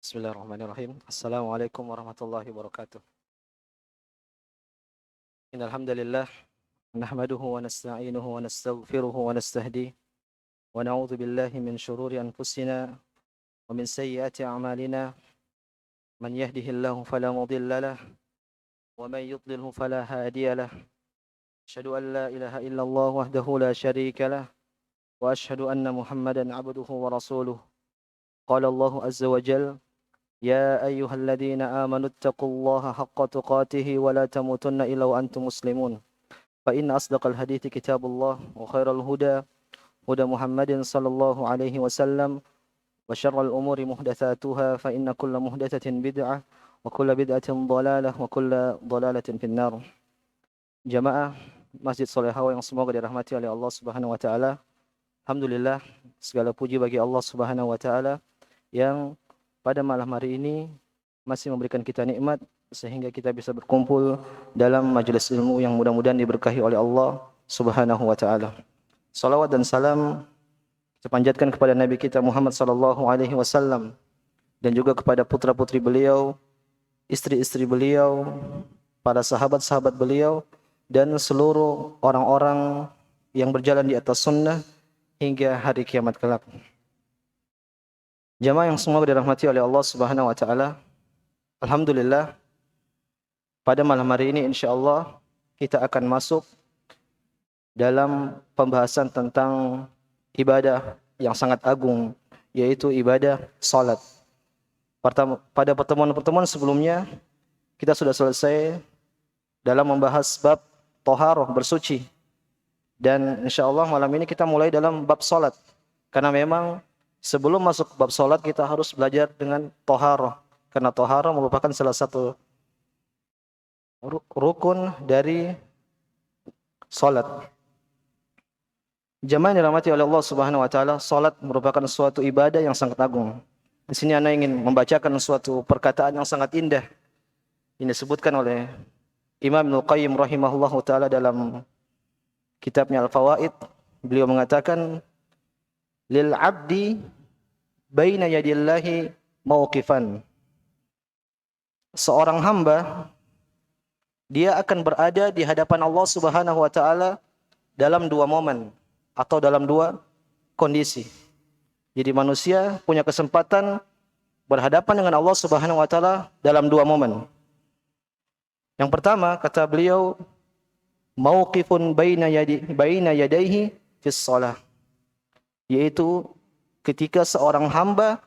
Bismillahirrahmanirrahim. Assalamualaikum warahmatullahi wabarakatuh. Innal hamdalillah nahmaduhu wa nasta'inuhu wa nastaghfiruhu wa nastahdihi wa na'udzu billahi min shururi anfusina wa min sayyiati a'malina. Man yahdihillahu fala mudilla lahu wa man yudlilhu fala hadiya lahu. Asyhadu an la ilaha illallah wahdahu la syarika lahu wa asyhadu anna Muhammadan 'abduhu wa rasuluh. Qala Allahu azza wa jalla يا أيها الذين آمنوا اتقوا الله حق تقاته ولا تموتن إلا وأنتم مسلمون فإن أصدق الحديث كتاب الله وخير الهدى هدى محمد صلى الله عليه وسلم وشر الأمور محدثاتها فإن كل محدثة بدعة وكل بدعة ضلالة وكل ضلالة في النار. Jamaah Masjid Solehawa yang semoga dirahmati oleh Allah Subhanahu wa taala. Alhamdulillah, segala puji bagi Allah Subhanahu wa taala yang pada malam hari ini masih memberikan kita nikmat sehingga kita bisa berkumpul dalam majelis ilmu yang mudah-mudahan diberkahi oleh Allah Subhanahu wa taala. Salawat dan salam kita panjatkan kepada Nabi kita Muhammad sallallahu alaihi wasallam dan juga kepada putra-putri beliau, istri-istri beliau, para sahabat-sahabat beliau dan seluruh orang-orang yang berjalan di atas sunnah hingga hari kiamat kelak. Jamaah yang semoga dirahmati oleh Allah Subhanahu wa taala. Alhamdulillah, pada malam hari ini insyaallah kita akan masuk dalam pembahasan tentang ibadah yang sangat agung, yaitu ibadah salat. Pada pertemuan-pertemuan sebelumnya kita sudah selesai dalam membahas bab thaharah, bersuci. Dan insyaallah malam ini kita mulai dalam bab salat. Karena memang sebelum masuk bab salat kita harus belajar dengan thaharah, karena thaharah merupakan salah satu rukun dari salat. Jamaah yang dirahmati oleh Allah Subhanahu wa taala, salat merupakan suatu ibadah yang sangat agung. Di sini ana ingin membacakan suatu perkataan yang sangat indah. Ini disebutkan oleh Imam Ibnu Qayyim rahimahullahu taala dalam kitabnya Al-Fawaid. Beliau mengatakan, lil abdi baina yadillahi mauqifan. Seorang hamba dia akan berada di hadapan Allah Subhanahu wa taala dalam dua momen atau dalam dua kondisi. Jadi manusia punya kesempatan berhadapan dengan Allah Subhanahu wa taala dalam dua momen. Yang pertama, kata beliau, mauqifun baina yadayhi fis shalah, yaitu ketika seorang hamba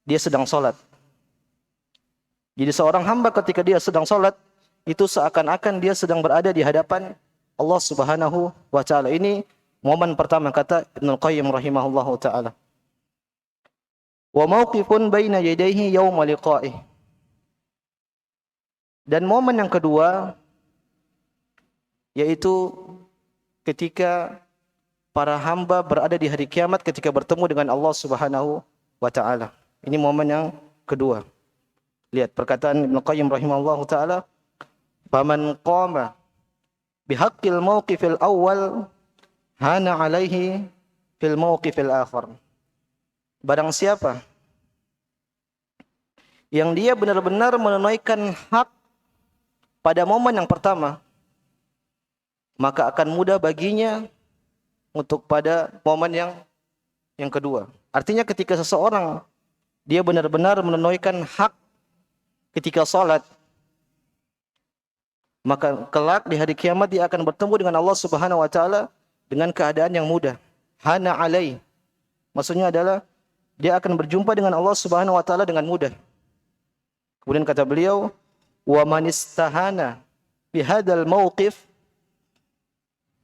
dia sedang sholat. Jadi seorang hamba ketika dia sedang sholat itu seakan-akan dia sedang berada di hadapan Allah Subhanahu wa taala. Ini momen pertama, kata Ibnu Qayyim rahimahullahu taala. Wa mauqifun baina yadayhi yauma liqa'ih. Dan momen yang kedua yaitu ketika para hamba berada di hari kiamat ketika bertemu dengan Allah Subhanahu wa taala. Ini momen yang kedua. Lihat perkataan Ibnu Qayyim rahimahullahu taala, "Faman qama bihaqqil mauqifil awwal hana 'alaihi fil mauqifil akhar." Barang siapa yang dia benar-benar menunaikan hak pada momen yang pertama, maka akan mudah baginya untuk pada momen yang kedua. Artinya ketika seseorang dia benar-benar menunaikan hak ketika salat, maka kelak di hari kiamat dia akan bertemu dengan Allah Subhanahu wa taala dengan keadaan yang mudah. Hana alai, maksudnya adalah dia akan berjumpa dengan Allah Subhanahu wa taala dengan mudah. Kemudian kata beliau, wa man istahana bi hadzal mauqif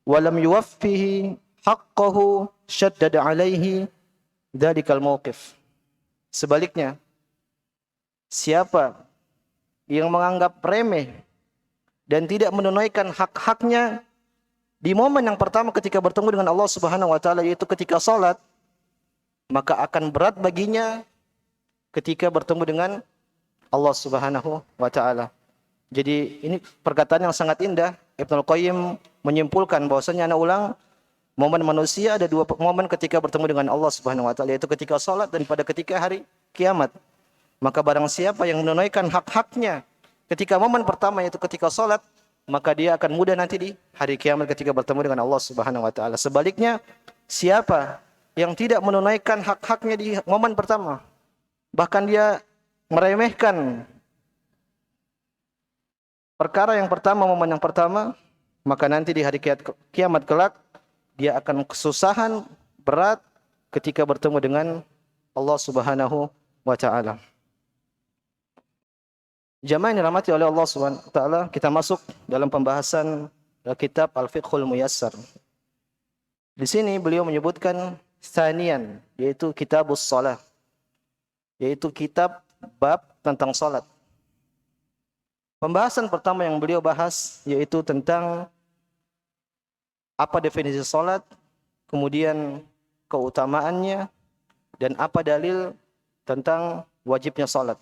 wa lam yuwaffihi haqqahu syaddada alaihi dzalikal mauqif. Sebaliknya, siapa yang menganggap remeh dan tidak menunaikan hak-haknya di momen yang pertama ketika bertemu dengan Allah Subhanahu wa taala, yaitu ketika salat, maka akan berat baginya ketika bertemu dengan Allah Subhanahu wa taala. Jadi ini perkataan yang sangat indah. Ibnu Qayyim menyimpulkan bahwasanya, anak ulang, momen manusia ada dua momen ketika bertemu dengan Allah Subhanahu wa taala, yaitu ketika salat dan pada ketika hari kiamat. Maka barang siapa yang menunaikan hak-haknya ketika momen pertama, yaitu ketika salat, maka dia akan mudah nanti di hari kiamat ketika bertemu dengan Allah Subhanahu wa taala. Sebaliknya, siapa yang tidak menunaikan hak-haknya di momen pertama, bahkan dia meremehkan perkara yang pertama, momen yang pertama, maka nanti di hari kiamat kelak dia akan kesusahan berat ketika bertemu dengan Allah Subhanahu wa taala. Jamaah yang dirahmati oleh Allah Subhanahu wa taala, kita masuk dalam pembahasan kitab Al-Fiqhul Muyassar. Di sini beliau menyebutkan tsaniyan, yaitu kitabus shalah, yaitu kitab bab tentang salat. Pembahasan pertama yang beliau bahas yaitu tentang apa definisi salat, kemudian keutamaannya, dan apa dalil tentang wajibnya salat.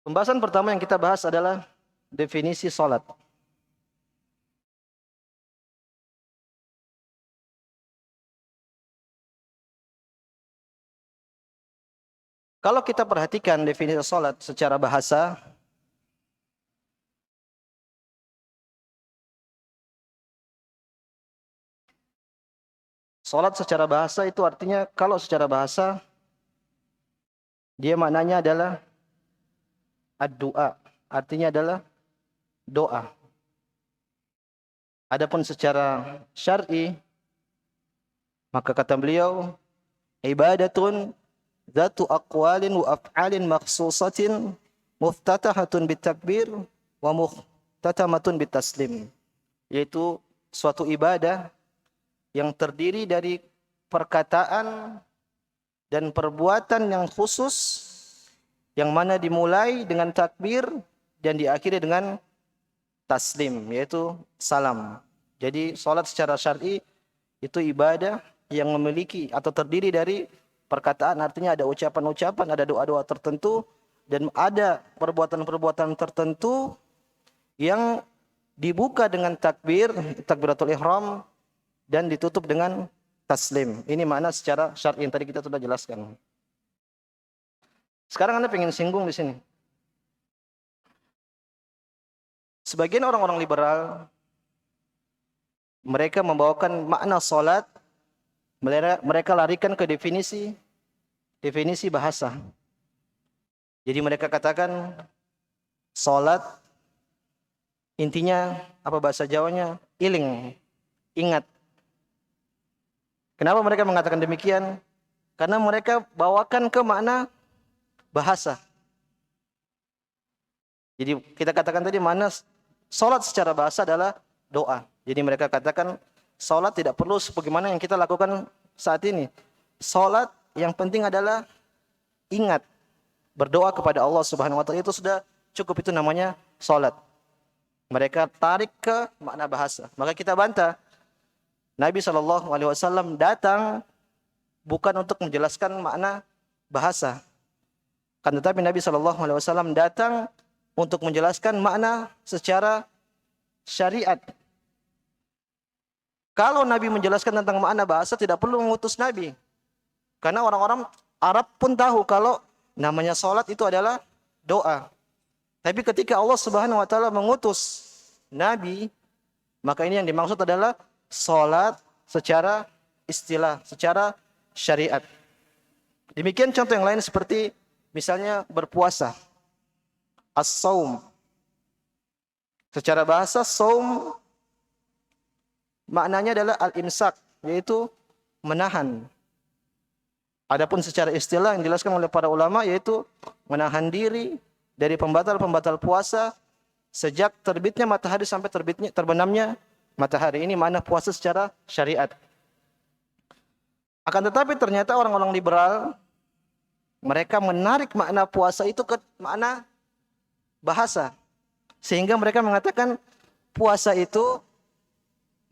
Pembahasan pertama yang kita bahas adalah definisi salat. Kalau kita perhatikan definisi salat secara bahasa, salat secara bahasa itu artinya, kalau secara bahasa dia maknanya adalah ad-du'a, artinya adalah doa. Adapun secara syar'i, maka kata beliau, ibadatun dzatu aqwalin wa af'alin makhsusatin muftatahatun bitakbir wa muhtatamatun bitaslim, yaitu suatu ibadah yang terdiri dari perkataan dan perbuatan yang khusus, yang mana dimulai dengan takbir dan diakhiri dengan taslim, yaitu salam. Jadi salat secara syar'i itu ibadah yang memiliki atau terdiri dari perkataan, artinya ada ucapan-ucapan, ada doa-doa tertentu, dan ada perbuatan-perbuatan tertentu yang dibuka dengan takbir, takbiratul ihram, dan ditutup dengan taslim. Ini makna secara syar'i yang tadi kita sudah jelaskan. Sekarang Anda ingin singgung di sini. Sebagian orang-orang liberal, mereka membawakan makna salat, mereka larikan ke definisi bahasa. Jadi mereka katakan salat intinya apa bahasa Jawanya? Iling, ingat. Kenapa mereka mengatakan demikian? Karena mereka bawakan ke makna bahasa. Jadi kita katakan tadi makna salat secara bahasa adalah doa. Jadi mereka katakan salat tidak perlu sebagaimana yang kita lakukan saat ini. Salat yang penting adalah ingat, berdoa kepada Allah Subhanahu wa taala, itu sudah cukup, itu namanya salat. Mereka tarik ke makna bahasa. Maka kita bantah. Nabi SAW datang bukan untuk menjelaskan makna bahasa. Kan tetapi Nabi SAW datang untuk menjelaskan makna secara syariat. Kalau Nabi menjelaskan tentang makna bahasa, tidak perlu mengutus Nabi. Karena orang-orang Arab pun tahu kalau namanya salat itu adalah doa. Tapi ketika Allah Subhanahu wa taala mengutus Nabi, maka ini yang dimaksud adalah salat secara istilah, secara syariat. Demikian contoh yang lain seperti misalnya berpuasa. As-saum. Secara bahasa saum maknanya adalah al-imsak, yaitu menahan. Adapun secara istilah yang dijelaskan oleh para ulama yaitu menahan diri dari pembatal-pembatal puasa sejak terbitnya matahari sampai terbenamnya matahari. Ini makna puasa secara syariat. Akan tetapi ternyata orang-orang liberal, mereka menarik makna puasa itu ke makna bahasa. Sehingga mereka mengatakan puasa itu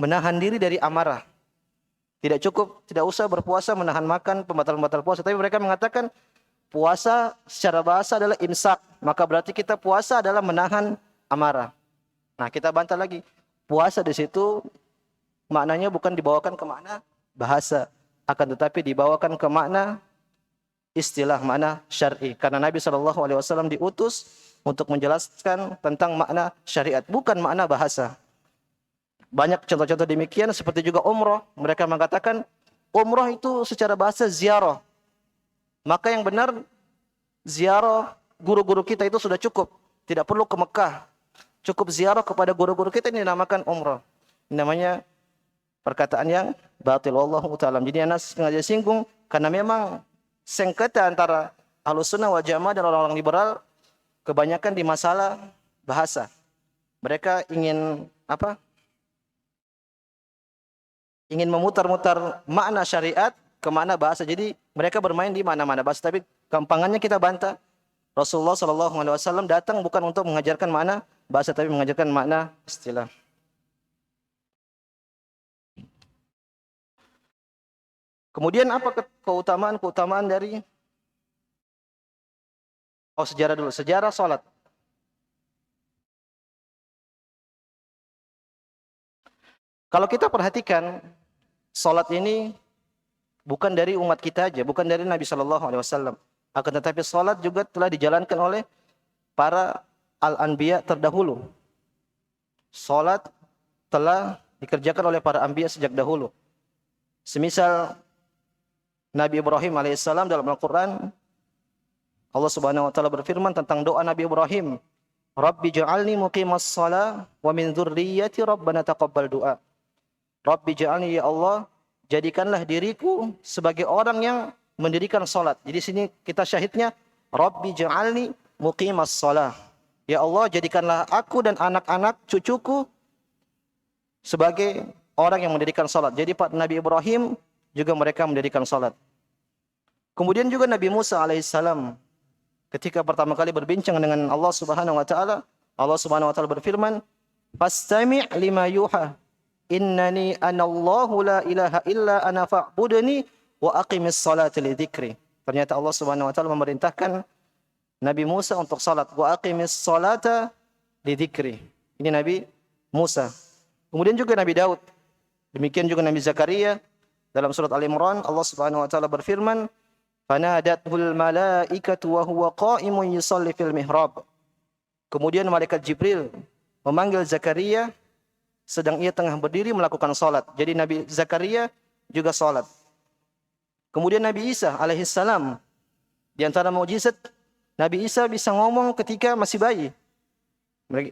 menahan diri dari amarah. Tidak cukup, tidak usah berpuasa menahan makan, pembatal-pembatal puasa. Tapi mereka mengatakan puasa secara bahasa adalah imsak. Maka berarti kita puasa adalah menahan amarah. Nah, kita bantah lagi. Puasa di situ maknanya bukan dibawakan ke makna bahasa, akan tetapi dibawakan ke makna istilah, makna syar'i. Karena Nabi SAW diutus untuk menjelaskan tentang makna syariat, bukan makna bahasa. Banyak contoh-contoh demikian, seperti juga umrah. Mereka mengatakan umrah itu secara bahasa ziarah. Maka yang benar, ziarah guru-guru kita itu sudah cukup. Tidak perlu ke Mekah. Cukup ziarah kepada guru-guru kita, ini dinamakan umrah. Ini namanya perkataan yang batil. Wallahu ta'ala. Jadi Anas sengaja singgung karena memang sengketa antara Ahlussunnah wal Jamaah dan orang-orang liberal kebanyakan di masalah bahasa. Mereka ingin apa? Ingin memutar-mutar makna syariat ke makna bahasa. Jadi mereka bermain di mana-mana bahasa. Tapi gampangannya kita bantah. Rasulullah SAW datang bukan untuk mengajarkan makna bahasa, tapi mengajarkan makna istilah. Kemudian apa keutamaan dari sejarah dulu. Sejarah salat. Kalau kita perhatikan, salat ini bukan dari umat kita aja, bukan dari Nabi SAW. Akan tetapi salat juga telah dijalankan oleh para al-anbiya terdahulu. Salat telah dikerjakan oleh para anbiya sejak dahulu. Semisal Nabi Ibrahim alaihissalam dalam Al-Quran, Allah Subhanahu wa taala berfirman tentang doa Nabi Ibrahim, Rabbi ja'alni muqimas shalah wa min dzurriyyati rabbana taqabbal du'a. Rabbi ja'alni, ya Allah, jadikanlah diriku sebagai orang yang mendirikan salat. Jadi sini kita syahidnya Rabbi ja'alni muqimas shalah. Ya Allah, jadikanlah aku dan anak-anak cucuku sebagai orang yang mendirikan salat. Jadi Pak Nabi Ibrahim juga mereka mendirikan salat. Kemudian juga Nabi Musa alaihissalam ketika pertama kali berbincang dengan Allah Subhanahu wa taala, Allah Subhanahu wa taala berfirman, "Fastami' lima yuha. Innani anallahu la ilaha illa ana fa'budni wa aqimis salata li dzikri." Ternyata Allah Subhanahu wa taala memerintahkan Nabi Musa untuk salat, wa aqimis salata li dzikri. Ini Nabi Musa. Kemudian juga Nabi Daud. Demikian juga Nabi Zakaria. Dalam surat Al-Imran Allah Subhanahu wa taala berfirman, "Fanadathul malaikatu wa huwa qa'imun yusalli fil mihrab." Kemudian malaikat Jibril memanggil Zakaria sedang ia tengah berdiri melakukan salat. Jadi Nabi Zakaria juga salat. Kemudian Nabi Isa alaihissalam, di antara mukjizat Nabi Isa bisa ngomong ketika masih bayi.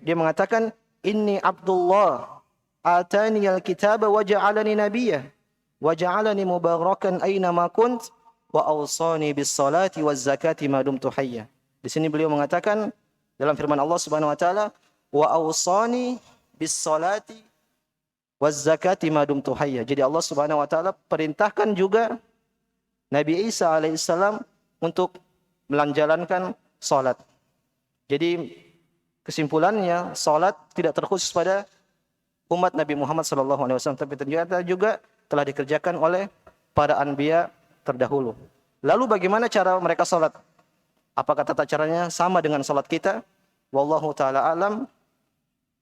Dia mengatakan, "Inni Abdullah, atani al-kitaba wa ja'alani nabiyya wa ja'alani mubarakan aina ma kunt wa awsani bis salati waz zakati ma dumtu hayya." Di sini beliau mengatakan dalam firman Allah Subhanahu wa taala, "Wa awsani bis salati waz zakati ma dumtu hayya." Jadi Allah Subhanahu wa taala perintahkan juga Nabi Isa alaihissalam untuk menjalankan salat. Jadi kesimpulannya salat tidak terkhusus pada umat Nabi Muhammad SAW, tapi ternyata juga telah dikerjakan oleh para anbiya terdahulu. Lalu bagaimana cara mereka salat? Apakah tata caranya sama dengan salat kita? Wallahu taala alam.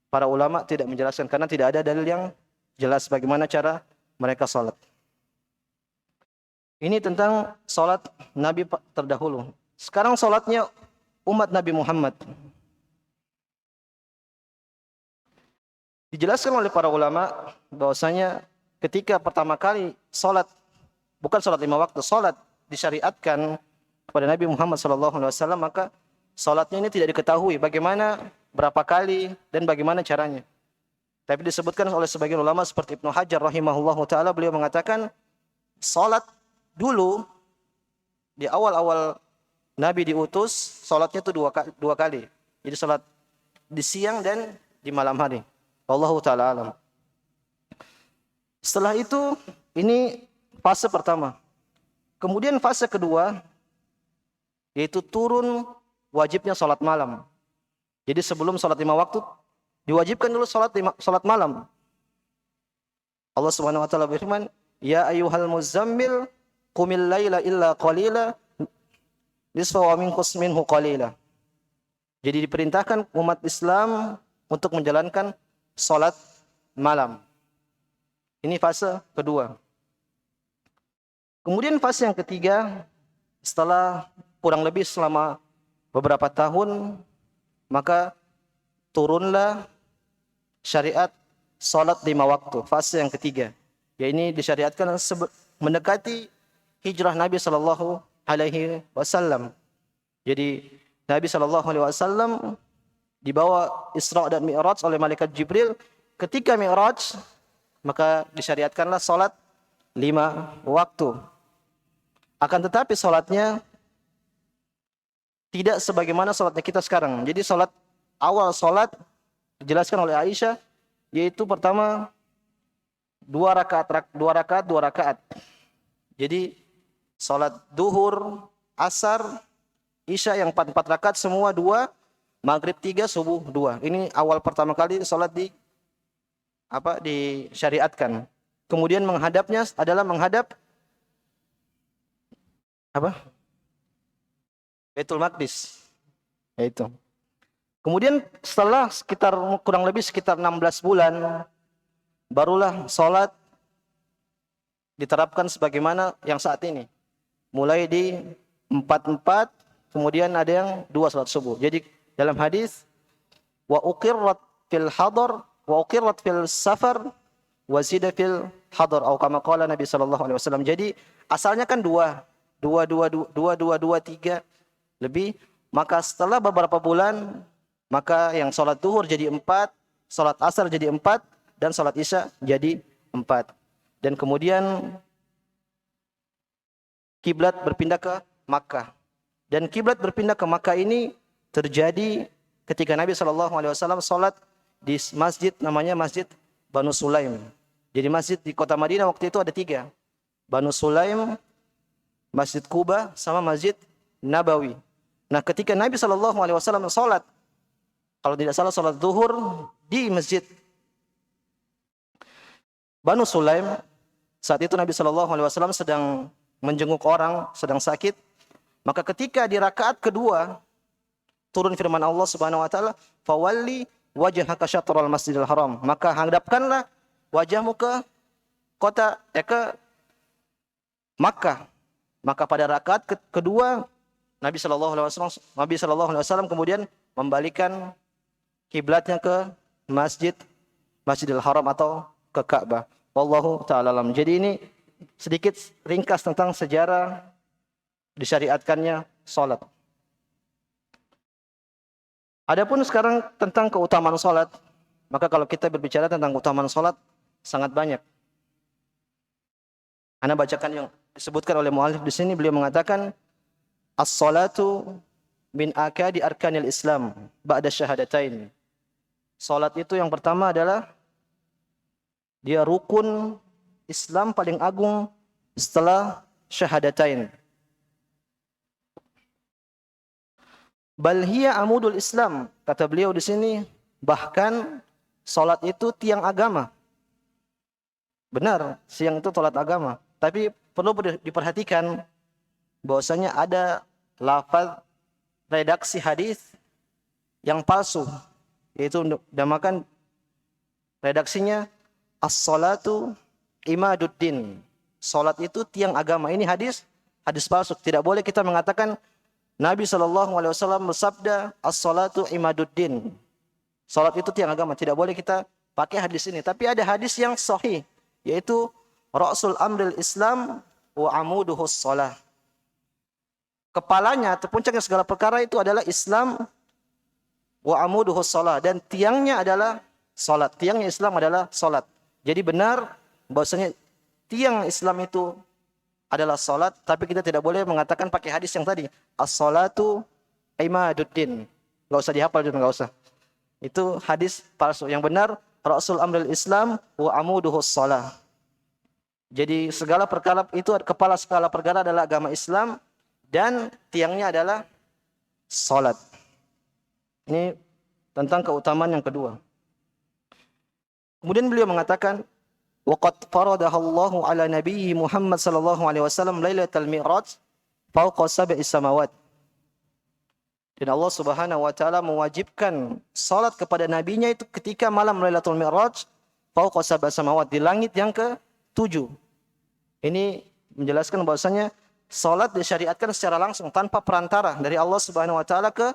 Para ulama tidak menjelaskan karena tidak ada dalil yang jelas bagaimana cara mereka salat. Ini tentang salat Nabi terdahulu. Sekarang salatnya umat Nabi Muhammad. Dijelaskan oleh para ulama bahwasanya ketika pertama kali salat, bukan salat 5 waktu, salat disyariatkan kepada Nabi Muhammad SAW, maka salatnya ini tidak diketahui bagaimana, berapa kali, dan bagaimana caranya. Tapi disebutkan oleh sebagian ulama seperti Ibnu Hajar rahimahullahu taala, beliau mengatakan salat dulu di awal-awal Nabi diutus, salatnya itu dua kali. Jadi salat di siang dan di malam hari. Wallahu taala alam. Setelah itu, ini fase pertama. Kemudian fase kedua, yaitu turun wajibnya salat malam. Jadi sebelum salat 5 waktu, diwajibkan dulu salat malam. Allah Subhanahu wa taala berfirman, "Ya ayyuhal muzammil qumil laila illa qalila nisfahu wa minqus minhu qalila." Jadi diperintahkan umat Islam untuk menjalankan salat malam. Ini fase kedua. Kemudian fase yang ketiga, setelah kurang lebih selama beberapa tahun, maka turunlah syariat salat 5 waktu. Fase yang ketiga. Ya, ini disyariatkan mendekati hijrah Nabi sallallahu alaihi wasallam. Jadi Nabi sallallahu alaihi wasallam dibawa Isra dan Mi'raj oleh malaikat Jibril. Ketika Mi'raj, maka disyariatkanlah salat 5 waktu. Akan tetapi salatnya tidak sebagaimana salatnya kita sekarang. Jadi awal salat dijelaskan oleh Aisyah, yaitu pertama 2 rakaat. Jadi salat duhur, asar, isya yang 4 rakaat semua 2, maghrib 3, subuh 2. Ini awal pertama kali salat disyariatkan. Kemudian menghadapnya adalah menghadap Baitul Maqdis. Yaitu. Kemudian setelah kurang lebih sekitar 16 bulan, barulah salat diterapkan sebagaimana yang saat ini. Mulai di 4, kemudian ada yang 2 salat subuh. Jadi dalam hadis, wa uqirrat fil hadar, wa uqirrat fil safar, wa zida fil hadar, atau kama qala Nabi sallallahu alaihi wasallam. Jadi asalnya kan 2, 3 lebih, maka setelah beberapa bulan, maka yang salat duhur jadi 4, salat asar jadi 4, dan salat isya jadi 4. Dan kemudian kiblat berpindah ke Makkah. Dan kiblat berpindah ke Makkah ini terjadi ketika Nabi SAW salat di masjid namanya Masjid Banu Sulaim. Jadi masjid di kota Madinah waktu itu ada 3. Banu Sulaim, Masjid Quba, sama Masjid Nabawi. Nah, ketika Nabi SAW salat, kalau tidak salah salat zuhur di Masjid Banu Sulaim, saat itu Nabi SAW sedang menjenguk orang, sedang sakit. Maka ketika di rakaat kedua turun firman Allah Subhanahu wa taala, "Fawalli wajhaka syatral Masjidil Haram." Maka hadapkanlah wajahmu ke ke Makkah. Maka pada rakaat kedua Nabi sallallahu alaihi wasallam kemudian membalikan kiblatnya ke Masjidil Haram atau ke Ka'bah. Wallahu ta'ala alam. Jadi ini sedikit ringkas tentang sejarah disyariatkannya salat. Adapun sekarang tentang keutamaan salat, maka kalau kita berbicara tentang keutamaan salat sangat banyak. Ana bacakan yang disebutkan oleh muallif di sini. Beliau mengatakan as-salatu min akadi arkanil Islam ba'da syahadatain. Salat itu yang pertama adalah dia rukun Islam paling agung setelah syahadatain. Bal hiya amudul Islam, kata beliau di sini, bahkan salat itu tiang agama. Benar, siang itu salat agama. Tapi perlu diperhatikan bahwasanya ada lafaz redaksi hadis yang palsu, yaitu dinamakan redaksinya as-salatu imaduddin. Salat itu tiang agama. Ini hadis palsu. Tidak boleh kita mengatakan Nabi SAW bersabda as-salatu imaduddin. Salat itu tiang agama. Tidak boleh kita pakai hadis ini. Tapi ada hadis yang sahih, yaitu Ra'sul amril Islam wa amuduhus salah. Kepalanya atau puncaknya segala perkara itu adalah Islam, wa amuduhus salah, dan tiangnya adalah salat. Tiangnya Islam adalah salat. Jadi benar bahwasanya tiang Islam itu adalah salat, tapi kita tidak boleh mengatakan pakai hadis yang tadi as-salatu imaduddin. Enggak usah dihafal juga, enggak usah. Itu hadis palsu. Yang benar Ra'sul amril Islam wa amuduhus salah. Jadi segala perkara itu, kepala segala perkara adalah agama Islam dan tiangnya adalah salat. Ini tentang keutamaan yang kedua. Kemudian beliau mengatakan waqad faradahallahu ala nabiyyi Muhammad sallallahu alaihi wasallam lailatul mi'raj fawqa sab'is samawat. Dan Allah Subhanahu wa taala mewajibkan salat kepada nabinya itu ketika malam Lailatul Mi'raj fawqa sab'is samawat, di langit yang ke 7. Ini menjelaskan bahwasanya salat disyariatkan secara langsung tanpa perantara dari Allah Subhanahu wa taala ke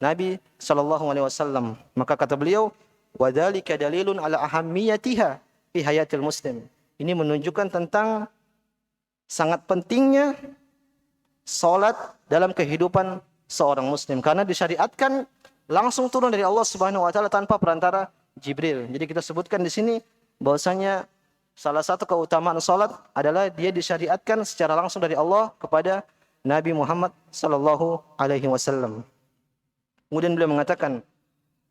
Nabi sallallahu alaihi wasallam. Maka kata beliau, wa dzalika dalilun ala ahammiyatiha fi hayatil muslim. Ini menunjukkan tentang sangat pentingnya salat dalam kehidupan seorang muslim karena disyariatkan langsung turun dari Allah Subhanahu wa taala tanpa perantara Jibril. Jadi kita sebutkan di sini bahwasanya salah satu keutamaan salat adalah dia disyariatkan secara langsung dari Allah kepada Nabi Muhammad sallallahu alaihi wasallam. Kemudian beliau mengatakan,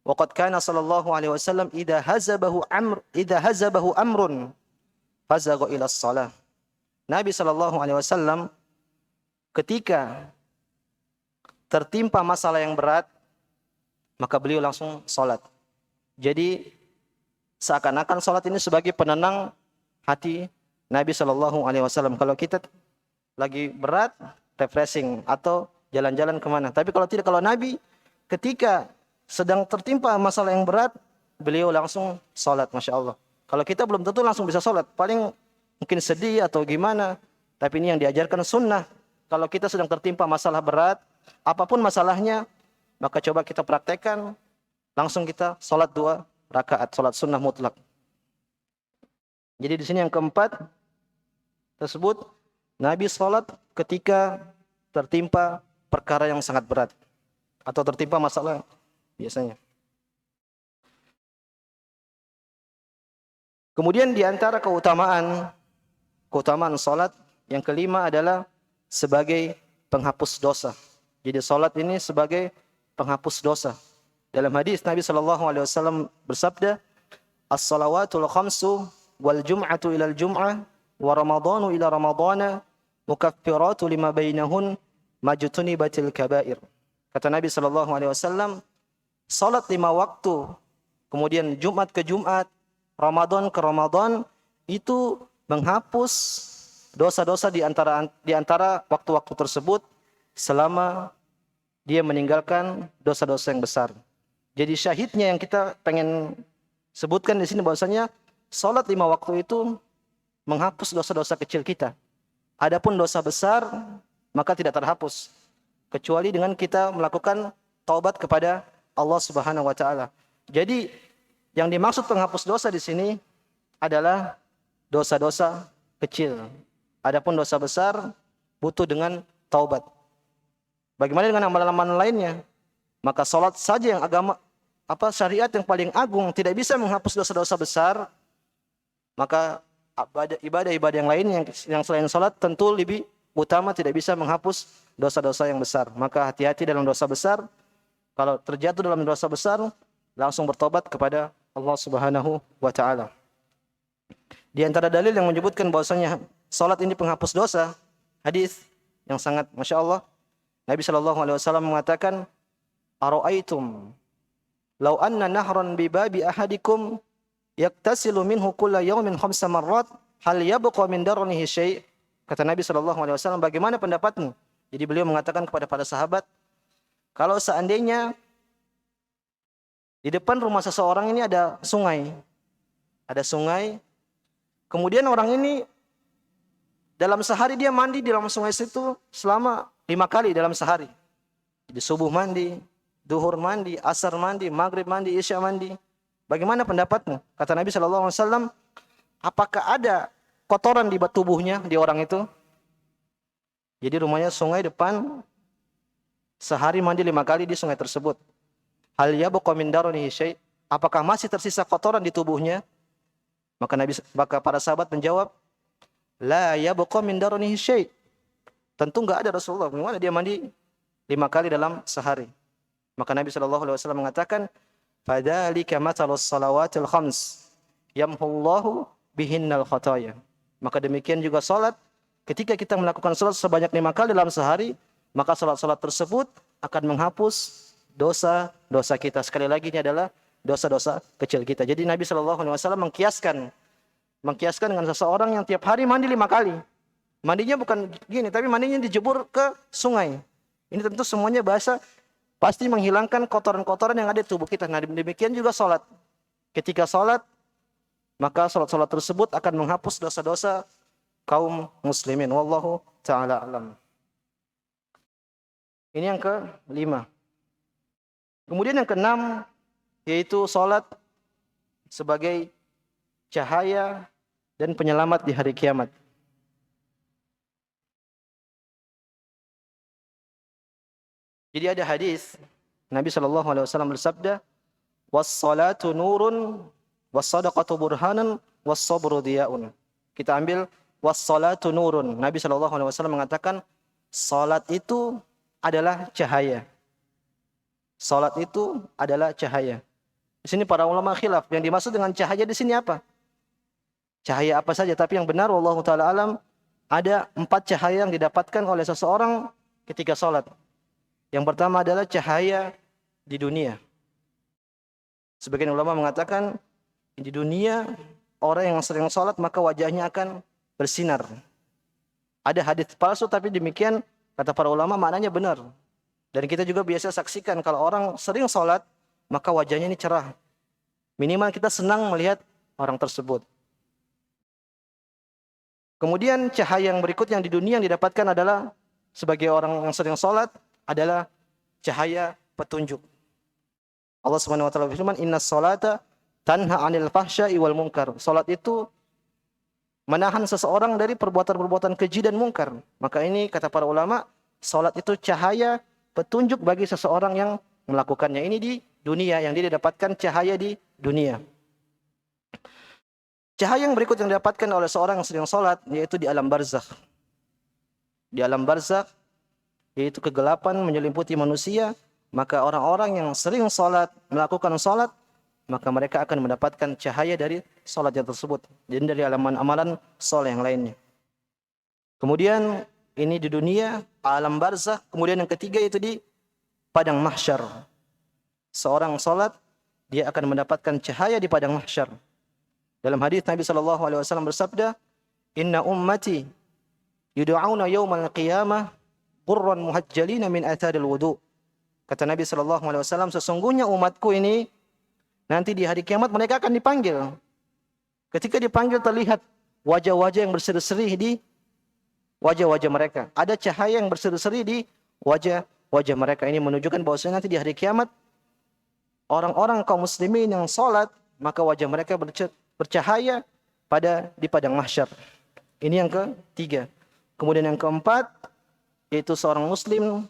waqad kana sallallahu alaihi wasallam idza hazabahu amrun fazagha ila shalah. Nabi sallallahu alaihi wasallam ketika tertimpa masalah yang berat, maka beliau langsung salat. Jadi seakan-akan salat ini sebagai penenang hati Nabi Shallallahu Alaihi Wasallam. Kalau kita lagi berat, refreshing atau jalan-jalan kemana. Tapi kalau tidak, kalau Nabi ketika sedang tertimpa masalah yang berat, beliau langsung sholat, masya Allah. Kalau kita belum tentu langsung bisa sholat, paling mungkin sedih atau gimana. Tapi ini yang diajarkan sunnah. Kalau kita sedang tertimpa masalah berat, apapun masalahnya, maka coba kita praktekkan, langsung kita sholat 2 rakaat, sholat sunnah mutlak. Jadi di sini yang keempat tersebut Nabi sholat ketika tertimpa perkara yang sangat berat atau tertimpa masalah biasanya. Kemudian di antara keutamaan sholat yang kelima adalah sebagai penghapus dosa. Jadi sholat ini sebagai penghapus dosa. Dalam hadis Nabi SAW bersabda, as-salawatul khamsu wal jum'atu ilal jum'ah wa ramadhanu ila ramadhana mukaffiratu lima bainahun majtunibatil kabair. Kata Nabi SAW, salat 5 waktu, kemudian Jumat ke Jumat, Ramadan ke Ramadan, itu menghapus dosa-dosa di antara waktu-waktu tersebut selama dia meninggalkan dosa-dosa yang besar. Jadi syahidnya yang kita pengen sebutkan di sini bahwasanya salat 5 waktu itu menghapus dosa-dosa kecil kita. Adapun dosa besar maka tidak terhapus kecuali dengan kita melakukan taubat kepada Allah Subhanahu wa taala. Jadi yang dimaksud penghapus dosa di sini adalah dosa-dosa kecil. Adapun dosa besar butuh dengan taubat. Bagaimana dengan amalan-amalan lainnya? Maka salat saja yang syariat yang paling agung tidak bisa menghapus dosa-dosa besar. Maka ibadah-ibadah yang lain yang selain salat tentu lebih utama tidak bisa menghapus dosa-dosa yang besar. Maka hati-hati dalam dosa besar. Kalau terjatuh dalam dosa besar, langsung bertobat kepada Allah Subhanahu wa taala. Di antara dalil yang menyebutkan bahwasanya salat ini penghapus dosa, hadis yang sangat masya Allah, Nabi SAW mengatakan, ara'aitum law anna nahran bi babi ahadikum yaktasilu minhu kulla yawmin 5 marrat hal yabqa min darnihi syai'. Kata Nabi SAW, bagaimana pendapatmu? Jadi beliau mengatakan kepada para sahabat, kalau seandainya di depan rumah seseorang ini ada sungai, kemudian orang ini dalam sehari dia mandi di dalam sungai itu selama 5 kali dalam sehari. Jadi subuh mandi, duhur mandi, asar mandi, maghrib mandi, isya mandi. Bagaimana pendapatmu? Kata Nabi SAW, apakah ada kotoran di tubuhnya di orang itu? Jadi rumahnya sungai depan, sehari mandi 5 kali di sungai tersebut. Hal yabqa min darnihi syai', apakah masih tersisa kotoran di tubuhnya? Maka para sahabat menjawab, la yabqa min darnihi syai'. Tentu enggak ada Rasulullah. Bagaimana dia mandi 5 kali dalam sehari? Maka Nabi SAW mengatakan, fadzalika matsalus salawatil khams yamhullahu bihinnal khataya. Maka demikian juga salat, ketika kita melakukan salat sebanyak 5 kali dalam sehari, maka salat-salat tersebut akan menghapus dosa-dosa kita. Sekali lagi ini adalah dosa-dosa kecil kita. Jadi Nabi SAW mengkiaskan dengan seseorang yang tiap hari mandi 5 kali. Mandinya bukan gini, tapi mandinya dijebur ke sungai. Ini tentu semuanya pasti menghilangkan kotoran-kotoran yang ada di tubuh kita. Nah demikian juga salat. Ketika salat, maka salat-salat tersebut akan menghapus dosa-dosa kaum muslimin. Wallahu ta'ala alam. Ini yang kelima. Kemudian yang keenam, yaitu salat sebagai cahaya dan penyelamat di hari kiamat. Jadi ada hadis Nabi SAW bersabda, "Was-salatu nurun, was-sadaqatu burhanun, was-sabru diyaun." Kita ambil was-salatu nurun. Nabi SAW mengatakan salat itu adalah cahaya. Salat itu adalah cahaya. Di sini para ulama khilaf, yang dimaksud dengan cahaya di sini apa? Cahaya apa saja? Tapi yang benar wallahu taala alam, ada 4 cahaya yang didapatkan oleh seseorang ketika salat. Yang pertama adalah cahaya di dunia. Sebagian ulama mengatakan di dunia orang yang sering salat maka wajahnya akan bersinar. Ada hadis palsu tapi demikian kata para ulama maknanya benar. Dan kita juga biasa saksikan kalau orang sering salat maka wajahnya ini cerah. Minimal kita senang melihat orang tersebut. Kemudian cahaya yang berikut yang di dunia yang didapatkan adalah sebagai orang yang sering salat adalah cahaya petunjuk. Allah Subhanahu wa taala berfirman, "Innas salata tanha 'anil fahsya'i wal munkar." Salat itu menahan seseorang dari perbuatan-perbuatan keji dan mungkar. Maka ini kata para ulama, salat itu cahaya petunjuk bagi seseorang yang melakukannya. Ini di dunia, yang dia dapatkan cahaya di dunia. Cahaya yang berikut yang didapatkan oleh seorang yang sedang salat yaitu di alam barzakh. Di alam barzakh yaitu kegelapan menyelimuti manusia, maka orang-orang yang sering salat, melakukan salat, maka mereka akan mendapatkan cahaya dari salatnya tersebut dan dari amalan saleh yang lainnya. Kemudian ini di dunia, alam barzakh. Kemudian yang ketiga itu di padang mahsyar. Seorang salat, dia akan mendapatkan cahaya di padang mahsyar. Dalam hadis Nabi SAW bersabda, "Inna ummati yud'auna yawmal qiyamah qurran muhajjalina min atharil wudu." Kata Nabi SAW, sesungguhnya umatku ini nanti di hari kiamat mereka akan dipanggil. Ketika dipanggil terlihat wajah-wajah yang berseri-seri di wajah-wajah mereka. Ada cahaya yang berseri-seri di wajah-wajah mereka. Ini menunjukkan bahwasanya nanti di hari kiamat orang-orang kaum muslimin yang salat maka wajah mereka bercahaya di padang mahsyar. Ini yang ketiga. Kemudian yang keempat, yaitu seorang muslim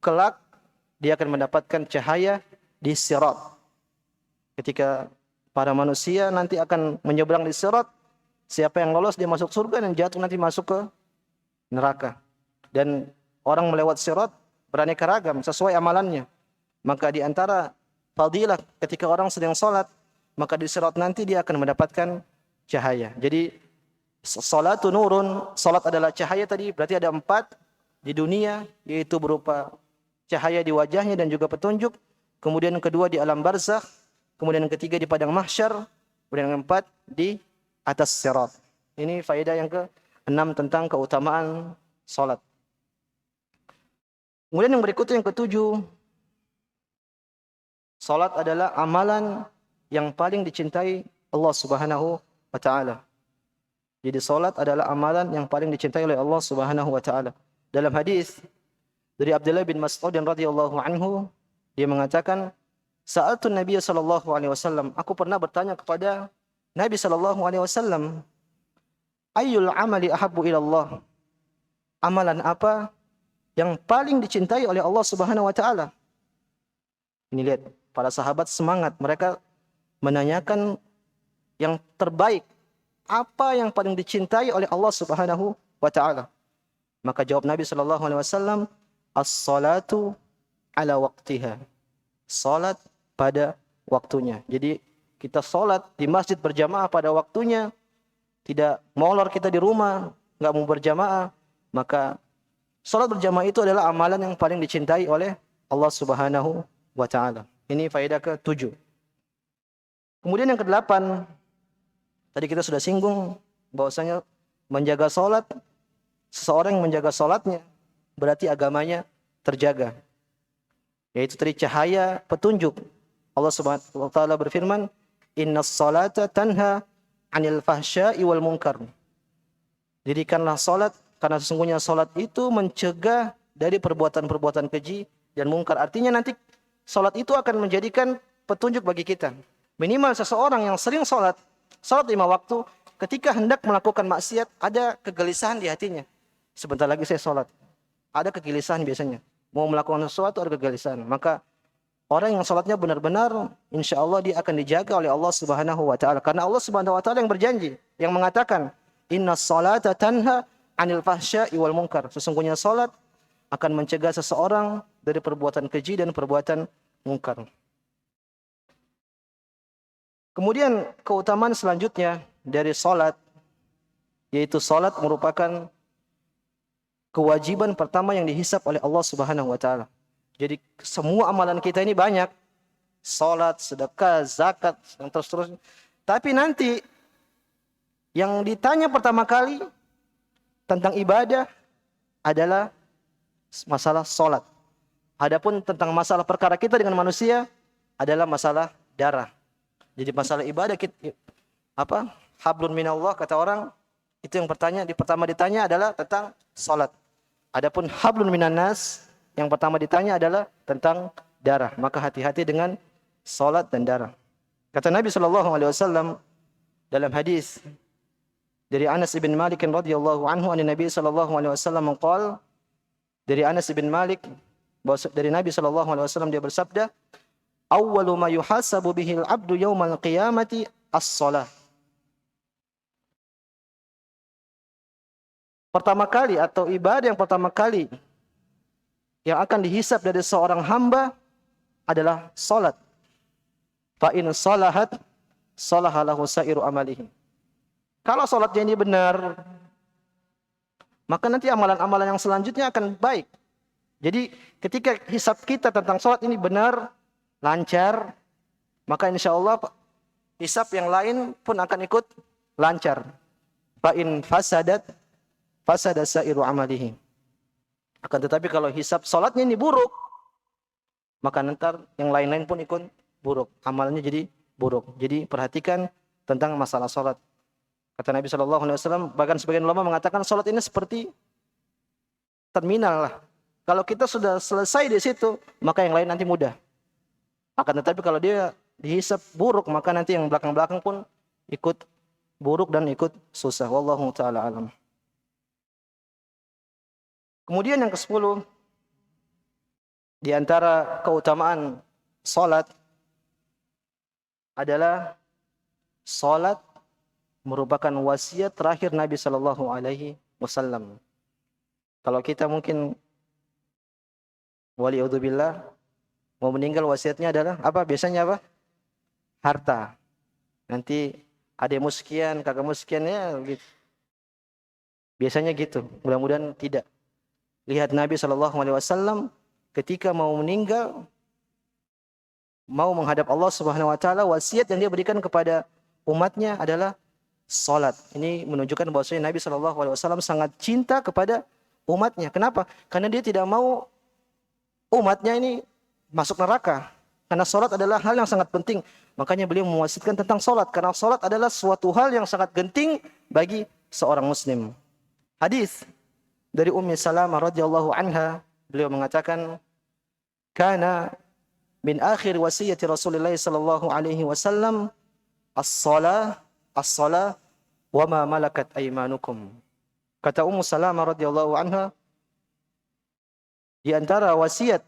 kelak dia akan mendapatkan cahaya di sirat. Ketika para manusia nanti akan menyeberang di sirat, siapa yang lolos dia masuk surga dan jatuh nanti masuk ke neraka. Dan orang melewat sirat beraneka ragam sesuai amalannya. Maka di antara fadilah ketika orang sedang salat, maka di sirat nanti dia akan mendapatkan cahaya. Jadi salatu nurun, salat adalah cahaya tadi, berarti ada 4 di dunia, yaitu berupa cahaya di wajahnya dan juga petunjuk. Kemudian yang kedua di alam barzakh, kemudian yang ketiga di padang mahsyar, kemudian yang keempat di atas sirat. Ini faedah yang ke-6 tentang keutamaan salat. Kemudian yang berikutnya yang ke-7, salat adalah amalan yang paling dicintai Allah Subhanahu wa taala. Jadi salat adalah amalan yang paling dicintai oleh Allah Subhanahu wa taala. Dalam hadis dari Abdullah bin Mas'ud radhiyallahu anhu, dia mengatakan, "Sa'altu Nabi sallallahu alaihi wasallam." Aku pernah bertanya kepada Nabi sallallahu alaihi wasallam, "Ayyul amali ahabbu ila Allah?" Amalan apa yang paling dicintai oleh Allah Subhanahu wa taala? Ini lihat, para sahabat semangat, mereka menanyakan yang terbaik, apa yang paling dicintai oleh Allah Subhanahu wa taala. Maka jawab Nabi sallallahu alaihi wasallam, "As-salatu ala waqtiha." Salat pada waktunya. Jadi kita salat di masjid berjamaah pada waktunya, tidak molor kita di rumah, enggak mau berjamaah, maka salat berjamaah itu adalah amalan yang paling dicintai oleh Allah Subhanahu wa taala. Ini faedah ke-7. Kemudian yang ke-8, tadi kita sudah singgung bahwasanya menjaga salat, seseorang yang menjaga salatnya berarti agamanya terjaga. Yaitu tadi cahaya petunjuk. Allah Subhanahu wa taala berfirman, "Innas salata tanha 'anil fahsya'i wal munkar. Dirikanlah salat karena sesungguhnya salat itu mencegah dari perbuatan-perbuatan keji dan mungkar. Artinya nanti salat itu akan menjadikan petunjuk bagi kita. Minimal seseorang yang sering salat 5 waktu, ketika hendak melakukan maksiat ada kegelisahan di hatinya. Sebentar lagi saya salat. Ada kegelisahan biasanya. Mau melakukan sesuatu ada kegelisahan. Maka orang yang salatnya benar-benar, insya Allah dia akan dijaga oleh Allah Subhanahu wa taala. Karena Allah Subhanahu wa taala yang berjanji, yang mengatakan, "Innas salata tanha 'anil fahsya'i wal munkar." Sesungguhnya salat akan mencegah seseorang dari perbuatan keji dan perbuatan mungkar. Kemudian keutamaan selanjutnya dari salat, yaitu salat merupakan kewajiban pertama yang dihisab oleh Allah Subhanahu wa taala. Jadi semua amalan kita ini banyak. Salat, sedekah, zakat, dan terus-terus. Tapi nanti yang ditanya pertama kali tentang ibadah adalah masalah salat. Adapun tentang masalah perkara kita dengan manusia adalah masalah darah. Jadi masalah ibadah kita hablun minallah kata orang, itu yang pertama ditanya adalah tentang salat. Adapun hablun minan nas, yang pertama ditanya adalah tentang darah. Maka hati-hati dengan salat dan darah. Kata Nabi SAW dalam hadis dari Anas bin Malik radhiyallahu anhu, Nabi SAW qala, dari Anas bin Malik dari Nabi SAW dia bersabda, "Awwalu ma yuhasabu bihil 'abdu yaumal qiyamati as-shalah." Pertama kali atau ibadah yang pertama kali yang akan dihisab dari seorang hamba adalah salat. Fa in salahat salaha lahu sairu amalihi. Kalau salatnya ini benar, maka nanti amalan-amalan yang selanjutnya akan baik. Jadi ketika hisab kita tentang salat ini benar, lancar, maka insya-Allah hisab yang lain pun akan ikut lancar. Fa in fasadat fasada sairu amalihi. Akan tetapi kalau hisab salatnya ini buruk, maka nanti yang lain-lain pun ikut buruk. Amalnya jadi buruk. Jadi perhatikan tentang masalah salat. Kata Nabi SAW, bahkan sebagian ulama mengatakan salat ini seperti terminal lah. Kalau kita sudah selesai di situ, maka yang lain nanti mudah. Akan tetapi kalau dia dihisab buruk, maka nanti yang belakang-belakang pun ikut buruk dan ikut susah. Wallahu ta'ala alam. Kemudian yang ke-10, di antara keutamaan salat adalah salat merupakan wasiat terakhir Nabi sallallahu alaihi wasallam. Kalau kita mungkin wali'udzubillah mau meninggal, wasiatnya adalah apa? Biasanya apa? Harta. Nanti adekmu sekian, kakakmu sekian, ya gitu. Biasanya gitu. Mudah-mudahan tidak. Lihat Nabi SAW ketika mau meninggal, mau menghadap Allah Subhanahu Wa Taala, wasiat yang dia berikan kepada umatnya adalah salat. Ini menunjukkan bahwasanya Nabi SAW sangat cinta kepada umatnya. Kenapa? Karena dia tidak mau umatnya ini masuk neraka. Karena salat adalah hal yang sangat penting. Makanya beliau mewasiatkan tentang salat. Karena salat adalah suatu hal yang sangat genting bagi seorang muslim. Hadis dari Ummi Salamah radhiyallahu anha, beliau mengatakan, "Kana min akhir wasiyati Rasulullah sallallahu alaihi wasallam as-shalah wa ma malakat aymanukum." Kata Ummu Salamah radhiyallahu anha, di antara wasiat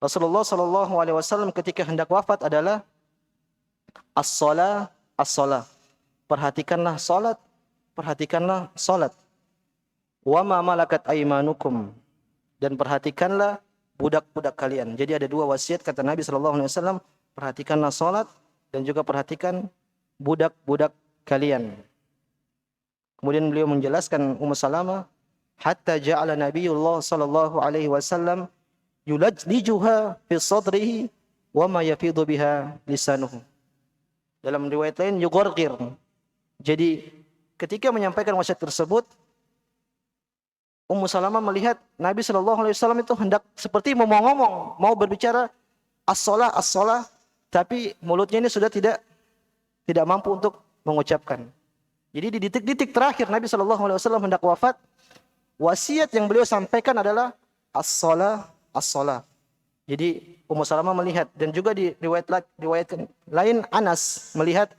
Rasulullah sallallahu alaihi wasallam ketika hendak wafat adalah as-shalah. Perhatikanlah salat, perhatikanlah salat. Wa ma malakat aymanukum, dan perhatikanlah budak-budak kalian. Jadi ada dua wasiat kata Nabi sallallahu alaihi wasallam, perhatikanlah salat dan juga perhatikan budak-budak kalian. Kemudian beliau menjelaskan Ummu Salamah, hatta ja'ala Nabiullah sallallahu alaihi wasallam yulajlijuha fi sadrihi wa ma yafidu biha lisanuhu. Dalam riwayat lain yugharqir. Jadi ketika menyampaikan wasiat tersebut, Ummu Salamah melihat Nabi SAW itu hendak seperti mau ngomong, mau berbicara as-shalah, tapi mulutnya ini sudah tidak mampu untuk mengucapkan. Jadi di detik-detik terakhir Nabi SAW hendak wafat, wasiat yang beliau sampaikan adalah as-salah, as-salah. Jadi Ummu Salamah melihat, dan juga di riwayat lain Anas melihat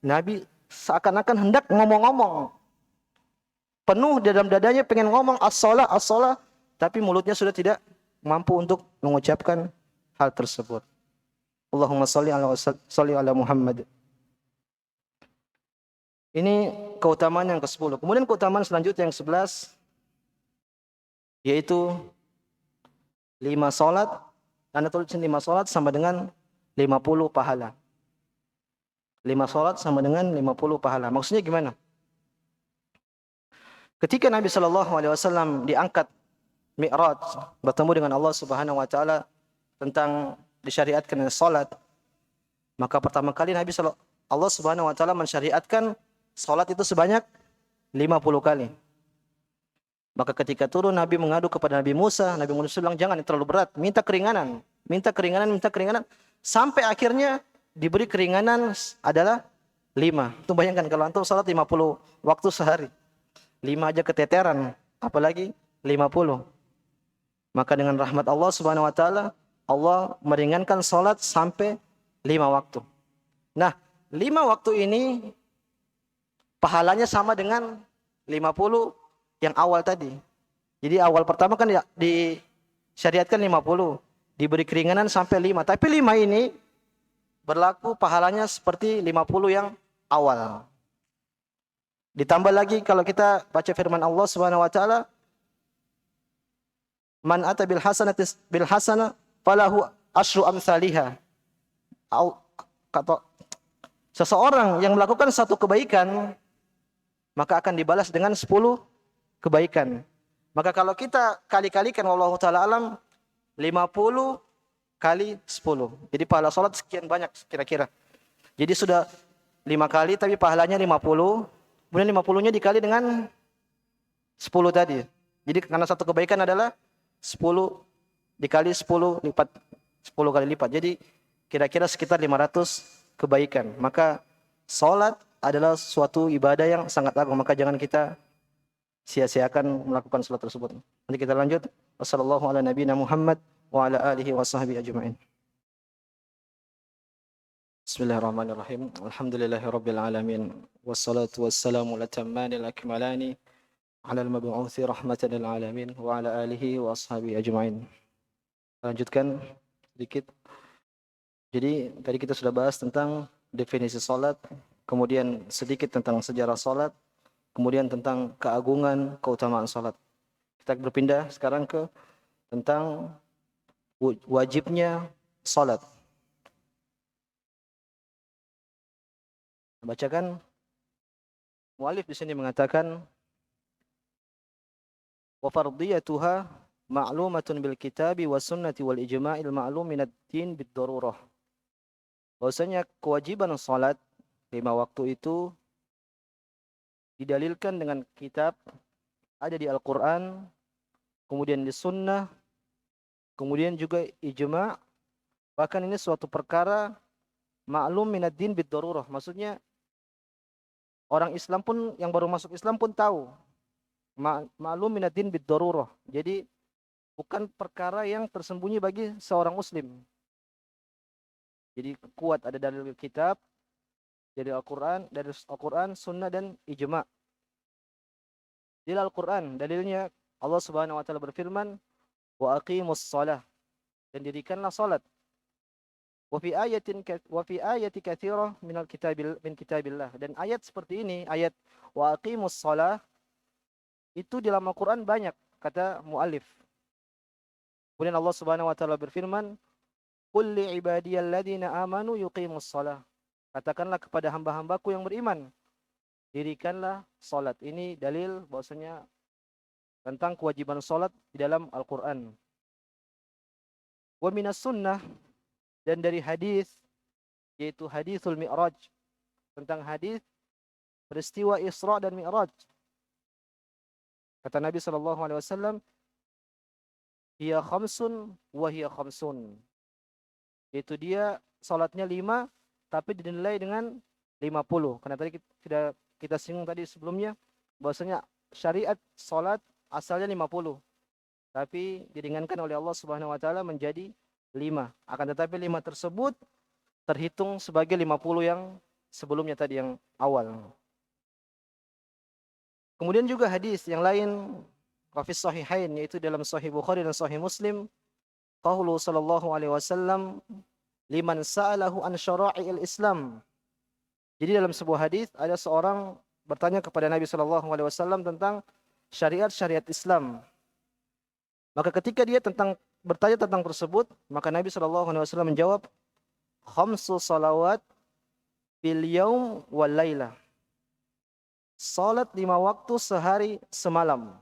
Nabi seakan-akan hendak ngomong-ngomong. Penuh di dalam dadanya pengen ngomong as-salah, as-salah, tapi mulutnya sudah tidak mampu untuk mengucapkan hal tersebut. Allahumma sholli ala Muhammad. Ini keutamaan yang ke-10. Kemudian keutamaan selanjutnya yang 11, yaitu 5 salat. Anda tulis 5 salat sama dengan 50 pahala. 5 salat sama dengan 50 pahala. Maksudnya gimana? Ketika Nabi SAW diangkat Mi'raj, bertemu dengan Allah Subhanahu wa taala tentang disyariatkan salat, maka pertama kali Allah Subhanahu wa taala mensyariatkan salat itu sebanyak 50 kali. Maka ketika turun Nabi mengadu kepada Nabi Musa bilang jangan terlalu berat, minta keringanan, sampai akhirnya diberi keringanan adalah 5. Itu bayangkan kalau antum salat 50 waktu sehari. 5 aja keteteran, apalagi 50. Maka dengan rahmat Allah Subhanahu wa taala, Allah meringankan salat sampai 5 waktu. Nah, 5 waktu ini pahalanya sama dengan 50 yang awal tadi. Jadi awal pertama kan disyariatkan 50, diberi keringanan sampai 5. Tapi 5 ini berlaku pahalanya seperti 50 yang awal. Ditambah lagi kalau kita baca firman Allah Subhanahu wa taala, man ata bil hasanah falahu asyru amsalihha. Kata seseorang yang melakukan satu kebaikan maka akan dibalas dengan 10 kebaikan. Maka kalau kita kali-kalikan wallahu taala alam 50 kali 10. Jadi pahala salat sekian banyak kira-kira. Jadi sudah 5 kali tapi pahalanya 50. Kemudian 50-nya dikali dengan 10 tadi. Jadi karena satu kebaikan adalah 10 dikali 10 lipat 10 kali lipat. Jadi kira-kira sekitar 500 kebaikan. Maka salat adalah suatu ibadah yang sangat agung, maka jangan kita sia-siakan melakukan salat tersebut. Nanti kita lanjut. Wassallallahu ala nabiyina Muhammad wa ala alihi wa sahbihi ajma'in. Bismillahirrahmanirrahim. Alhamdulillahirabbil alamin. Wassalatu wassalamu latammanil akmalani ala al-mab'uutsi rahmatan lil alamin wa ala alihi wa sahbihi ajma'in. Lanjutkan sedikit. Jadi tadi kita sudah bahas tentang definisi salat, kemudian sedikit tentang sejarah salat, kemudian tentang keagungan, keutamaan salat. Kita berpindah sekarang ke tentang wajibnya salat. Bacakan, mu'allif di sini mengatakan wa fardiyatuha ma'lumatun bil kitabi was sunnati wal ijma'il ma'lum minad din bid darurah. Bahwasanya kewajiban salat 5 waktu itu didalilkan dengan kitab, ada di Al-Quran, kemudian di sunnah, kemudian juga ijma'. Bahkan ini suatu perkara ma'lum minad din bid darurah. Maksudnya orang Islam pun, yang baru masuk Islam pun tahu. Ma'lum minad din bid darurah. Jadi bukan perkara yang tersembunyi bagi seorang muslim. Jadi kuat ada dalil kitab, dari Al-Quran, sunnah dan ijma'. Di Al-Quran dalilnya Allah Subhanahu wa taala berfirman, wa aqimus shalah, dan dirikanlah salat. Wa fi ayati katsirah min kitabillah, dan ayat seperti ini, ayat wa aqimus shalah itu di dalam Al-Quran banyak, kata muallif. Kemudian Allah Subhanahu wa taala berfirman, qul li ibadiyalladzina amanu yuqimus shalah. Katakanlah kepada hamba-hambaku yang beriman, dirikanlah salat. Ini dalil bahwasanya tentang kewajiban salat di dalam Al-Qur'an. Wa minas sunnah, dan dari hadis, yaitu hadisul Mi'raj, tentang hadis peristiwa Isra dan Mi'raj. Kata Nabi SAW, hiya khamsun wa hiya khamsun. Yaitu dia salatnya 5, tapi dinilai dengan 50. Karena tadi kita singgung tadi sebelumnya bahwasanya syariat salat asalnya 50. Tapi diringankan oleh Allah Subhanahu wa taala menjadi 5. Akan tetapi 5 tersebut terhitung sebagai 50 yang sebelumnya tadi yang awal. Kemudian juga hadis yang lain fi sahihain, yaitu dalam Sahih Bukhari dan Sahih Muslim, qaulu sallallahu alaihi wasallam liman sa'alahu an syara'il Islam. Jadi dalam sebuah hadis ada seorang bertanya kepada Nabi sallallahu alaihi wasallam tentang syariat-syariat Islam. Maka ketika dia bertanya tentang tersebut, maka Nabi sallallahu alaihi wasallam menjawab, khamsu salawat bil yaum wal lailah. Salat 5 waktu sehari semalam.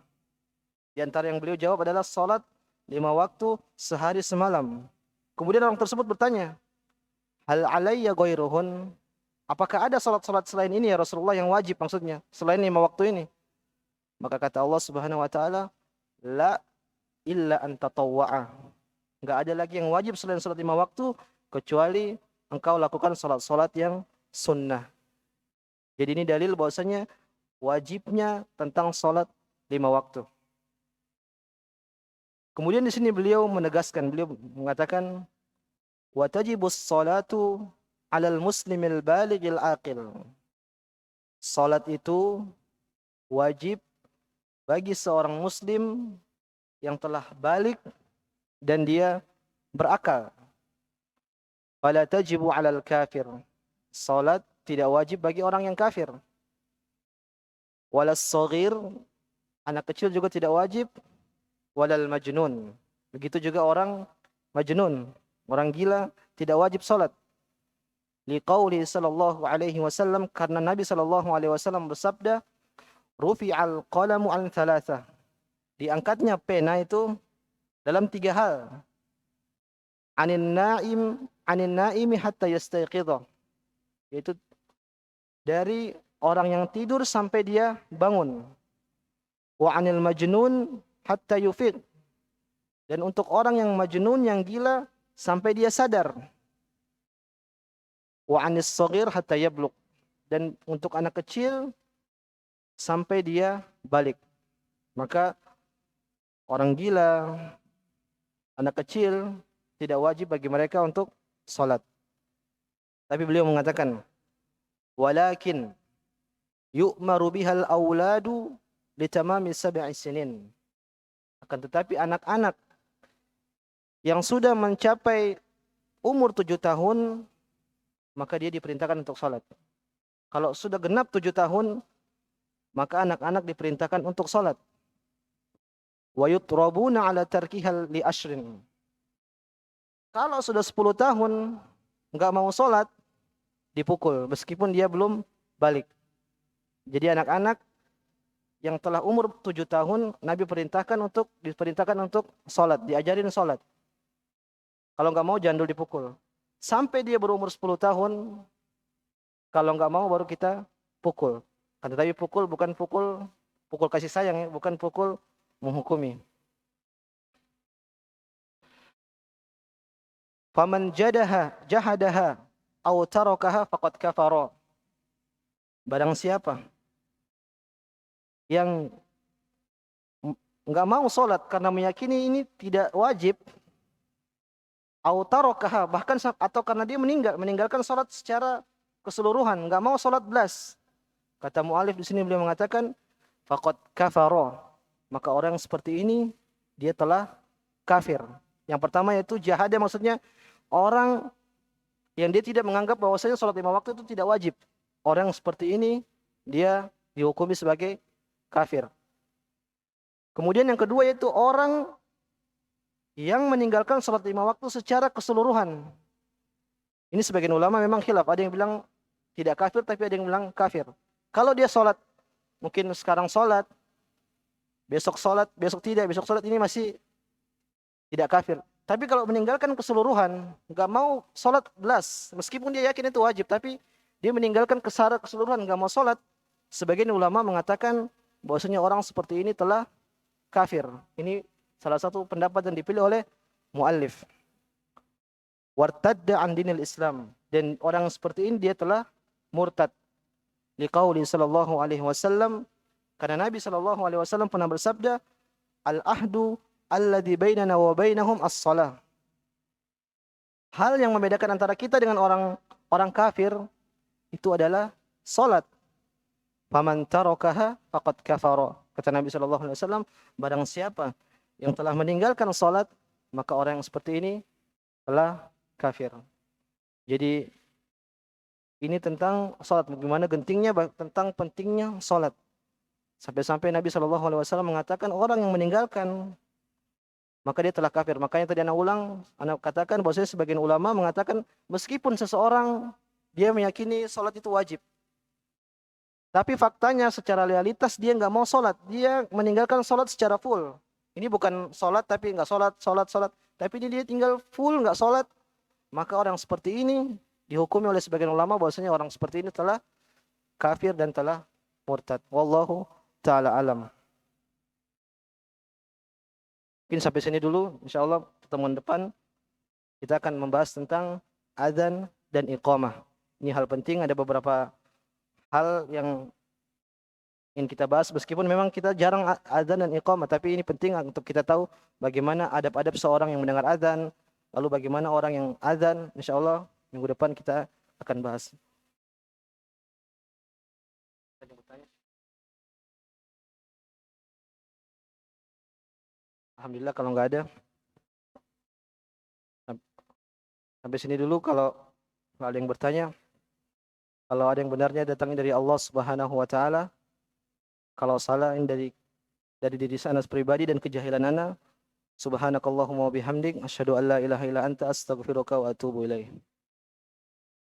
Di antara yang beliau jawab adalah salat 5 waktu sehari semalam. Kemudian orang tersebut bertanya, hal alayya ghairuhun? Apakah ada salat-salat selain ini ya Rasulullah yang wajib, maksudnya selain 5 waktu ini? Maka kata Allah Subhanahu wa taala, la illa an tatawwa'a. Enggak ada lagi yang wajib selain salat 5 waktu kecuali engkau lakukan salat-salat yang sunnah. Jadi ini dalil bahwasanya wajibnya tentang salat 5 waktu. Kemudian di sini beliau menegaskan, beliau mengatakan wa tajibus salatu 'alal muslimil balighil aqil. Salat itu wajib bagi seorang muslim yang telah balik dan dia berakal. Fala tajibu 'alal kafir. Salat tidak wajib bagi orang yang kafir. Walas shaghir, anak kecil juga tidak wajib. Walal majnun, begitu juga orang majnun, orang gila tidak wajib salat. Liqauli sallallahu alaihi wasallam, karena Nabi sallallahu alaihi wasallam bersabda, rufi'al qalamu an thalathah. Diangkatnya pena itu dalam 3 hal. Anin naimi hatta yastayqidha. Yaitu dari orang yang tidur sampai dia bangun. Wa anil majnun hatta yufiq. Dan untuk orang yang majnun, yang gila, sampai dia sadar. Wa anis shaghir hatta yablugh. Dan untuk anak kecil sampai dia balik. Maka orang gila, anak kecil tidak wajib bagi mereka untuk salat. Tapi beliau mengatakan, walakin yu'maru bihal auladu litamami 7 sinin. Akan tetapi anak-anak yang sudah mencapai umur 7 tahun, maka dia diperintahkan untuk salat. Kalau sudah genap 7 tahun, maka anak-anak diperintahkan untuk salat. Wa yutrabuna ala tarkihal li ashrin. Kalau sudah 10 tahun enggak mau salat, dipukul meskipun dia belum balik. Jadi anak-anak yang telah umur 7 tahun Nabi diperintahkan untuk salat, diajarin salat. Kalau enggak mau jandul dipukul. Sampai dia berumur 10 tahun, kalau enggak mau baru kita pukul. Tetapi pukul bukan pukul kasih sayang ya, bukan pukul menghukumi. Faman jahadaha aw tarakaha faqad kafara. Barang siapa yang enggak mau salat karena meyakini ini tidak wajib, aw tarakaha, bahkan atau karena dia meninggalkan salat secara keseluruhan, enggak mau salat belas. Kata mu'alif di sini beliau mengatakan faqad kafara. Maka orang seperti ini dia telah kafir. Yang pertama yaitu jahada, maksudnya orang yang dia tidak menganggap bahwasanya salat 5 waktu itu tidak wajib. Orang seperti ini dia dihukumi sebagai kafir. Kemudian yang kedua yaitu orang yang meninggalkan salat 5 waktu secara keseluruhan. Ini sebagian ulama memang khilaf. Ada yang bilang tidak kafir, tapi ada yang bilang kafir. Kalau dia salat, mungkin sekarang salat, besok tidak, besok salat, ini masih tidak kafir. Tapi kalau meninggalkan keseluruhan, nggak mau salat belas, meskipun dia yakin itu wajib, tapi dia meninggalkan secara keseluruhan, nggak mau salat, sebagian ulama mengatakan bahwasanya orang seperti ini telah kafir. Ini salah satu pendapat yang dipilih oleh muallif. Wartadda an dinil Islam, dan orang seperti ini dia telah murtad. Liqauli sallallahu alaihi wasallam, karena Nabi sallallahu alaihi wasallam pernah bersabda, al-ahdu alladzi bainana wa bainahum as-shalah. Hal yang membedakan antara kita dengan orang kafir itu adalah salat. Faman tarakaha faqad kafara. Kata Nabi sallallahu alaihi wasallam, barang siapa yang telah meninggalkan salat, maka orang yang seperti ini telah kafir. Jadi ini tentang salat, bagaimana gentingnya, tentang pentingnya salat. Sampai-sampai Nabi sallallahu alaihi wasallam mengatakan orang yang meninggalkan maka dia telah kafir. Makanya tadi anak katakan bahwasanya sebagian ulama mengatakan meskipun seseorang dia meyakini salat itu wajib, tapi faktanya secara realitas dia nggak mau salat, dia meninggalkan salat secara full. Ini bukan salat tapi nggak salat, tapi dia tinggal full nggak salat, maka orang seperti ini dihukumi oleh sebagian ulama bahwasanya orang seperti ini telah kafir dan telah murtad. Wallahu ta'ala alam. Mungkin sampai sini dulu. Insyaallah pertemuan depan kita akan membahas tentang adzan dan iqamah. Ini hal penting, ada beberapa hal yang ingin kita bahas meskipun memang kita jarang adzan dan iqamah, tapi ini penting untuk kita tahu bagaimana adab-adab seorang yang mendengar adzan, lalu bagaimana orang yang adzan. Insyaallah minggu depan kita akan bahas. Alhamdulillah kalau nggak ada. Sampai sini dulu, kalau ada yang bertanya. Kalau ada yang benarnya datangnya dari Allah Subhanahu wa taala. Kalau salah ini dari diri saya pribadi dan kejahilan ana. Subhanakallahumma wa bihamdik asyhadu an la ilaha illa anta astaghfiruka wa atubu ilaik.